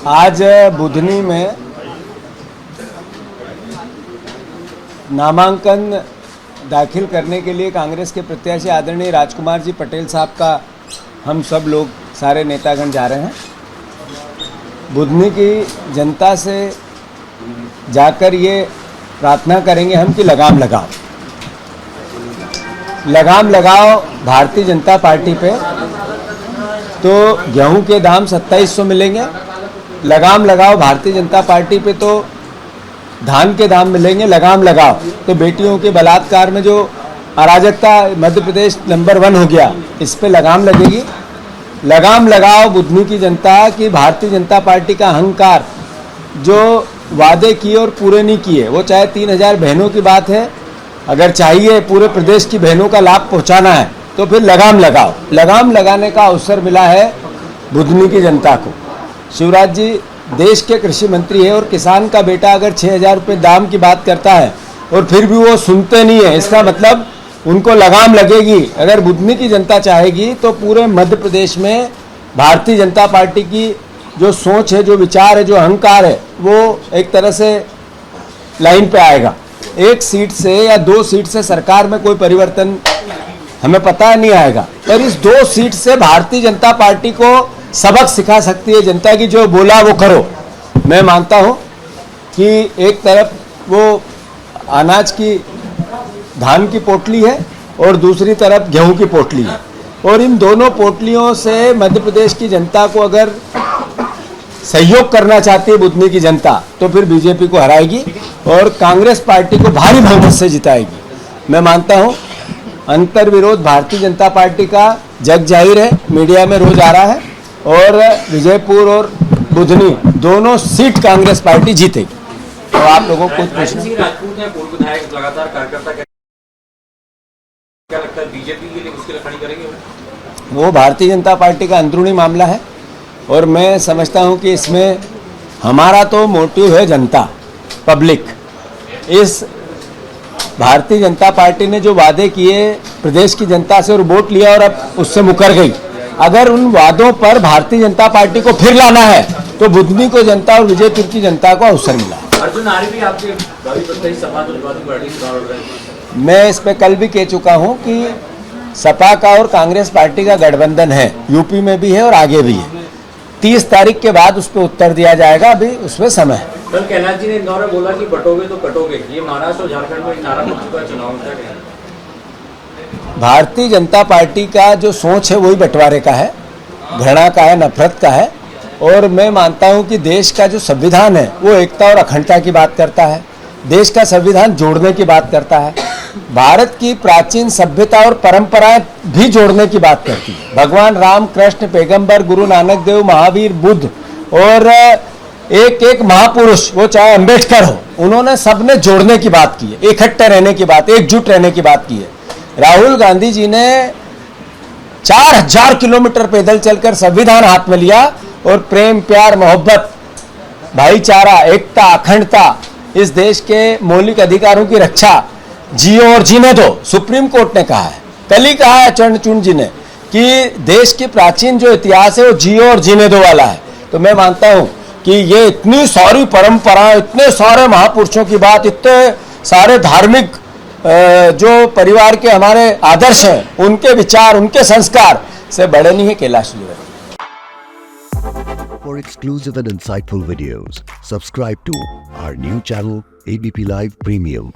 आज बुधनी में नामांकन दाखिल करने के लिए कांग्रेस के प्रत्याशी आदरणीय राजकुमार जी पटेल साहब का हम सब लोग सारे नेतागण जा रहे हैं। बुधनी की जनता से जाकर ये प्रार्थना करेंगे हम कि लगाम लगाओ, लगाम लगाओ भारतीय जनता पार्टी पे। तो गेहूं के दाम 2700 मिलेंगे, लगाम लगाओ भारतीय जनता पार्टी पे तो धान के दाम मिलेंगे, लगाम लगाओ। तो बेटियों के बलात्कार में जो अराजकता मध्य प्रदेश नंबर 1 हो गया, इस पे लगाम लगेगी। लगाम लगाओ बुधनी की जनता कि भारतीय जनता पार्टी का अहंकार जो वादे किए और पूरे नहीं किए, वो चाहे 3000 बहनों की बात है, अगर चाहिए पूरे प्रदेश की बहनों का लाभ पहुंचाना है तो फिर लगाम लगाओ। लगाम लगाने का अवसर मिला है बुधनी की जनता को। शिवराज जी देश के कृषि मंत्री है और किसान का बेटा अगर 6000 रुपये दाम की बात करता है और फिर भी वो सुनते नहीं है, इसका मतलब उनको लगाम लगेगी। अगर बुधनी की जनता चाहेगी तो पूरे मध्य प्रदेश में भारतीय जनता पार्टी की जो सोच है, जो विचार है, जो अहंकार है, वो एक तरह से लाइन पे आएगा। 1 सीट से या 2 सीट से सरकार में कोई परिवर्तन हमें पता नहीं आएगा, पर इस 2 सीट से भारतीय जनता पार्टी को सबक सिखा सकती है जनता की, जो बोला वो करो। मैं मानता हूँ कि एक तरफ वो अनाज की धान की पोटली है और दूसरी तरफ गेहूं की पोटली है, और इन दोनों पोटलियों से मध्य प्रदेश की जनता को अगर सहयोग करना चाहती है बुधनी की जनता तो फिर बीजेपी को हराएगी और कांग्रेस पार्टी को भारी बहुमत से जिताएगी। मैं मानता हूँ अंतर विरोध भारतीय जनता पार्टी का जग जाहिर है, मीडिया में रोज आ रहा है, और विजयपुर और बुधनी दोनों सीट कांग्रेस पार्टी जीतेगी। तो आप लोगों को कुछ पूछना? राजपूत है, पूर्व विधायक, लगातार कार्यकर्ता, क्या लगता है बीजेपी के लिए मुश्किल खड़ी करेंगे? वो भारतीय जनता पार्टी का अंदरूनी मामला है और मैं समझता हूं कि इसमें हमारा तो मोटिव है जनता, पब्लिक। इस भारतीय जनता पार्टी ने जो वादे किए प्रदेश की जनता से और वोट लिया और अब उससे मुकर गई। अगर उन वादों पर भारतीय जनता पार्टी को फिर लाना है तो बुधनी को जनता और विजयपुर की जनता को अवसर मिला। अर्जुन आर्य भी आपके भावी प्रत्याशी समाज, मैं इस पे कल भी कह चुका हूं कि सपा का और कांग्रेस पार्टी का गठबंधन है, यूपी में भी है और आगे भी है। 30 तारीख के बाद उस पर उत्तर दिया जाएगा, अभी उसमें समय है। कल कैलाश जी ने इंदौर में बोला कि बटोगे तो कटोगे, ये महाराष्ट्र और झारखंड में नारा बन चुका है चुनाव तक। भारतीय जनता पार्टी का जो सोच है वही बंटवारे का है, घृणा का है, नफरत का है। और मैं मानता हूं कि देश का जो संविधान है वो एकता और अखंडता की बात करता है, देश का संविधान जोड़ने की बात करता है, भारत की प्राचीन सभ्यता और परंपराएं भी जोड़ने की बात करती है। भगवान राम, कृष्ण, पैगंबर, गुरु नानक देव, महावीर, बुद्ध और एक एक महापुरुष, वो चाहे अंबेडकर हो, उन्होंने सबने जोड़ने की बात की है, इकट्ठे रहने की बात, एकजुट रहने की बात की है। राहुल गांधी जी ने 4000 किलोमीटर पैदल चलकर संविधान हाथ में लिया और प्रेम, प्यार, मोहब्बत, भाईचारा, एकता, अखंडता, इस देश के मौलिक अधिकारों की रक्षा जियो और जीने दो, सुप्रीम कोर्ट ने कहा है। कल ही कहा है चंद्रचूड़ जी ने कि देश की प्राचीन जो इतिहास है वो जियो और जीने दो वाला है। तो मैं मानता हूं कि ये इतनी सारी परंपराएं, इतने सारे महापुरुषों की बात, इतने सारे धार्मिक जो परिवार के हमारे आदर्श हैं, उनके विचार, उनके संस्कार से बड़े नहीं है Kailash ji. For exclusive and insightful videos, subscribe to our new channel ABP Live Premium.